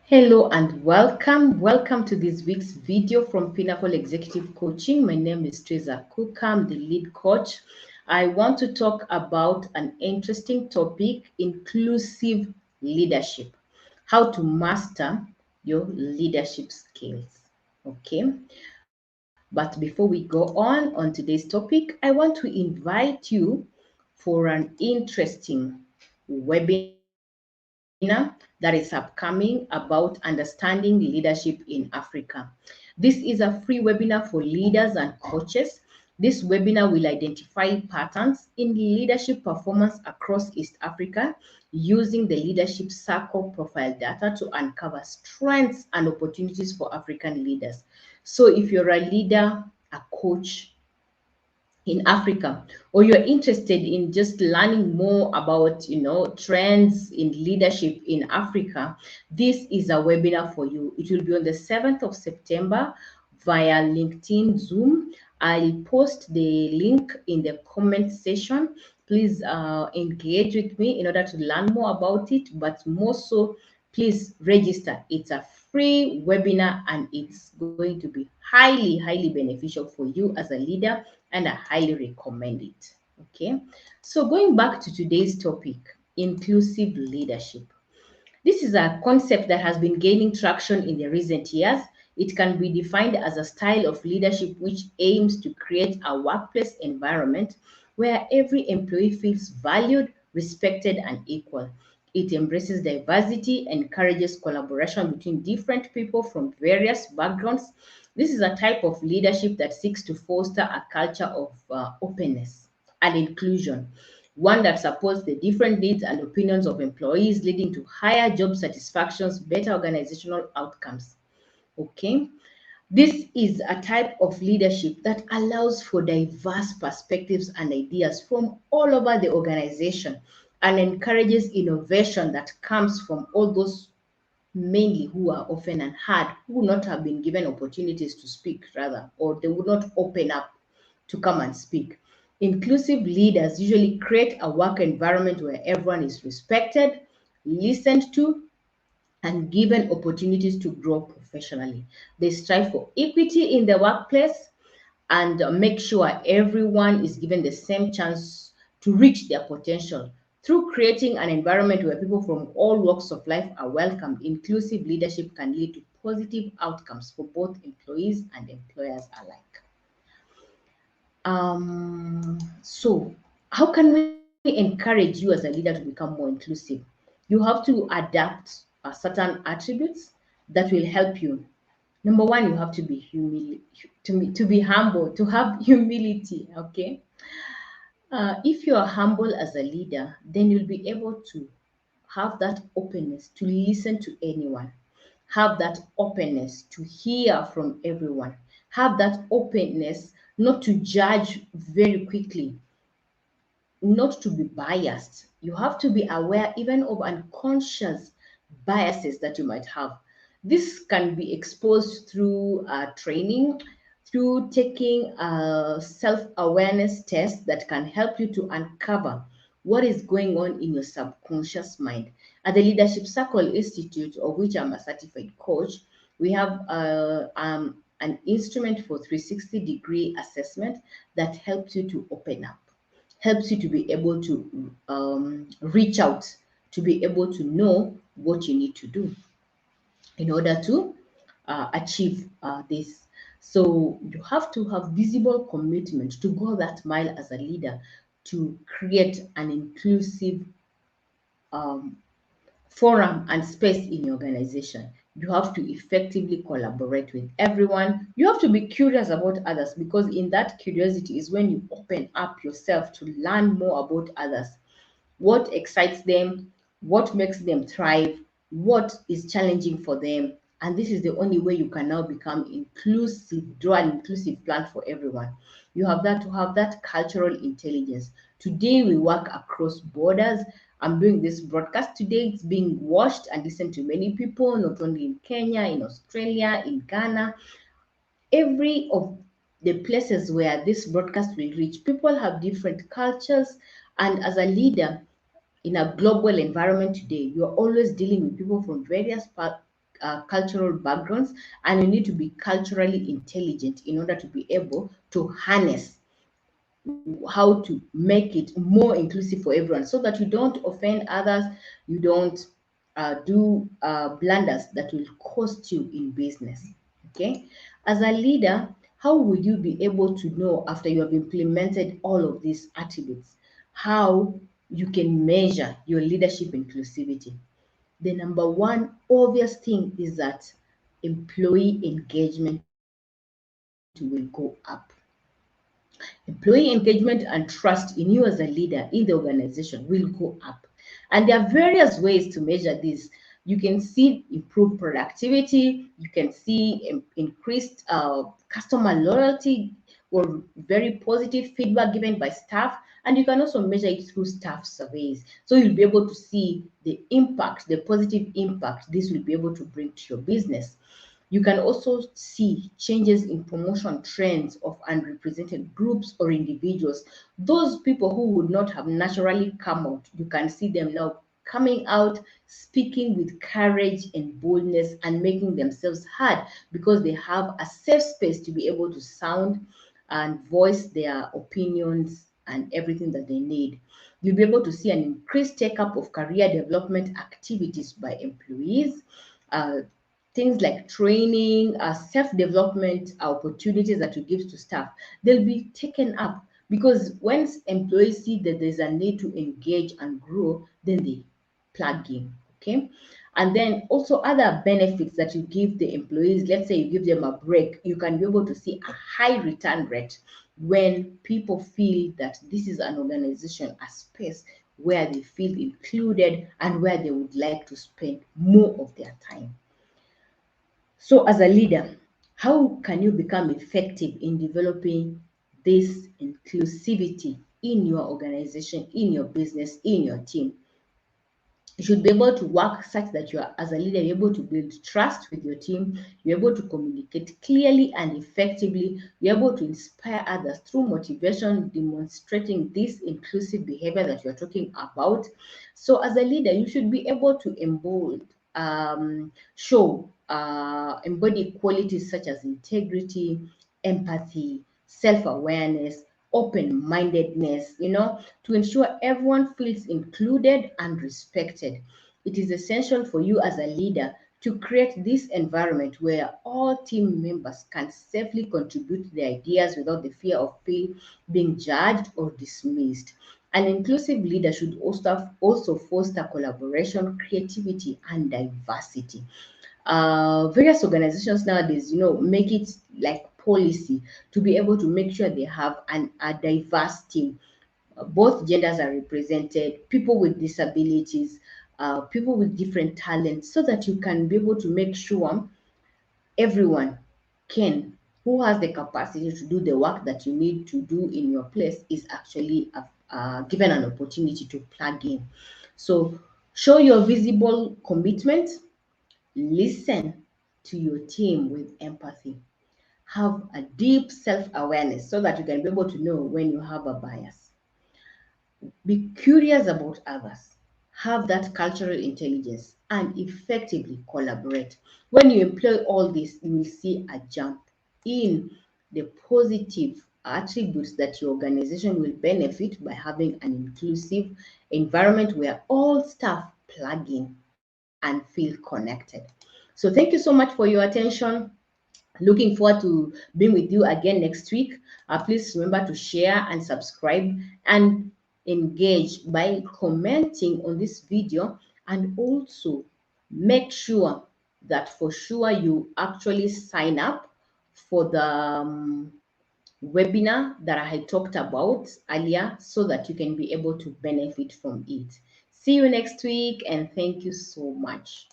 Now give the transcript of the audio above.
Hello and welcome. Welcome to this week's video from Pinnacle Executive Coaching. My name is Teresa Cook. I'm the lead coach. I want to talk about an interesting topic, inclusive leadership. How to master your leadership skills. Okay. But before we go on today's topic, I want to invite you for an interesting webinar that is upcoming about understanding leadership in Africa. This is a free webinar for leaders and coaches. This webinar will identify patterns in leadership performance across East Africa using the leadership circle profile data to uncover strengths and opportunities for African leaders. So if you're a leader, a coach, in Africa, or you're interested in just learning more about, trends in leadership in Africa, this is a webinar for you. It will be on the 7th of September via LinkedIn Zoom. I'll post the link in the comment section. Please engage with me in order to learn more about it, but more so, please register. It's a free webinar and it's going to be highly beneficial for you as a leader, and I highly recommend it. Okay, so going back to today's topic, inclusive leadership. This is a concept that has been gaining traction in the recent years. It can be defined as a style of leadership which aims to create a workplace environment where every employee feels valued, respected, and equal. It embraces diversity, encourages collaboration between different people from various backgrounds. This is a type of leadership that seeks to foster a culture of openness and inclusion, one that supports the different needs and opinions of employees, leading to higher job satisfactions, better organizational outcomes. Okay, this is a type of leadership that allows for diverse perspectives and ideas from all over the organization and encourages innovation that comes from all those mainly who are often unheard, who would not have been given opportunities to speak, rather, or they would not open up to come and speak. Inclusive leaders usually create a work environment where everyone is respected, listened to, and given opportunities to grow professionally. They strive for equity in the workplace and make sure everyone is given the same chance to reach their potential. Through creating an environment where people from all walks of life are welcomed, inclusive leadership can lead to positive outcomes for both employees and employers alike. So, how can we encourage you as a leader to become more inclusive? You have to adapt certain attributes that will help you. Number one, you have to be to be humble, to have humility. Okay, if you are humble as a leader, then you'll be able to have that openness to listen to anyone, have that openness to hear from everyone, have that openness not to judge very quickly, not to be biased. You have to be aware even of unconscious biases that you might have. This can be exposed through training, through taking a self awareness test that can help you to uncover what is going on in your subconscious mind. At the Leadership Circle Institute, of which I'm a certified coach, we have an instrument for 360-degree assessment that helps you to open up, helps you to be able to reach out, to be able to know what you need to do in order to achieve this. So you have to have visible commitment to go that mile as a leader to create an inclusive um, forum and space in your organization. You have to effectively collaborate with everyone. You have to be curious about others, because in that curiosity is when you open up yourself to learn more about others, what excites them, what makes them thrive, what is challenging for them. And this is the only way you can now become inclusive, draw an inclusive plan for everyone. You have that to have that cultural intelligence. Today we work across borders. I'm doing this broadcast today. It's being watched and listened to many people, not only in Kenya, in Australia, in Ghana, every of the places where this broadcast will reach. People have different cultures, and as a leader, in a global environment today, you're always dealing with people from various cultural backgrounds, and you need to be culturally intelligent in order to be able to harness how to make it more inclusive for everyone, so that you don't offend others, you don't do blunders that will cost you in business. Okay, as a leader, how will you be able to know after you have implemented all of these attributes how you can measure your leadership inclusivity? The number one obvious thing is that employee engagement will go up. Employee engagement and trust in you as a leader in the organization will go up. And there are various ways to measure this. You can see improved productivity, you can see increased customer loyalty or very positive feedback given by staff, and you can also measure it through staff surveys. So you'll be able to see the impact, the positive impact this will be able to bring to your business. You can also see changes in promotion trends of unrepresented groups or individuals. Those people who would not have naturally come out, you can see them now coming out, speaking with courage and boldness, and making themselves heard because they have a safe space to be able to sound and voice their opinions and everything that they need. You'll be able to see an increased take up of career development activities by employees. Uh, Things like training, self-development opportunities that you give to staff, they'll be taken up because once employees see that there's a need to engage and grow, then they plug in. Okay. And then also other benefits that you give the employees, let's say you give them a break, you can be able to see a high return rate when people feel that this is an organization, a space where they feel included and where they would like to spend more of their time. So, as a leader, how can you become effective in developing this inclusivity in your organization, in your business, in your team? You should be able to work such that you are, as a leader, you're able to build trust with your team, you're able to communicate clearly and effectively, you're able to inspire others through motivation, demonstrating this inclusive behavior that you're talking about. So, as a leader, you should be able to show, embody qualities such as integrity, empathy, self awareness, open mindedness, to ensure everyone feels included and respected. It is essential for you as a leader to create this environment where all team members can safely contribute their ideas without the fear of being judged or dismissed. An inclusive leader should also foster collaboration, creativity, and diversity. Various organizations nowadays, make it like policy to be able to make sure they have a diverse team. Both genders are represented, people with disabilities, people with different talents, so that you can be able to make sure everyone can, who has the capacity to do the work that you need to do in your place, is actually given an opportunity to plug in. So show your visible commitment, listen to your team with empathy, have a deep self-awareness so that you can be able to know when you have a bias. Be curious about others, have that cultural intelligence, and effectively collaborate. When you employ all this, you will see a jump in the positive attributes that your organization will benefit by having an inclusive environment where all staff plug in and feel connected. So thank you so much for your attention. Looking forward to being with you again next week. Please remember to share and subscribe and engage by commenting on this video, and also make sure that for sure you actually sign up for the webinar that I had talked about earlier so that you can be able to benefit from it. See you next week, and thank you so much.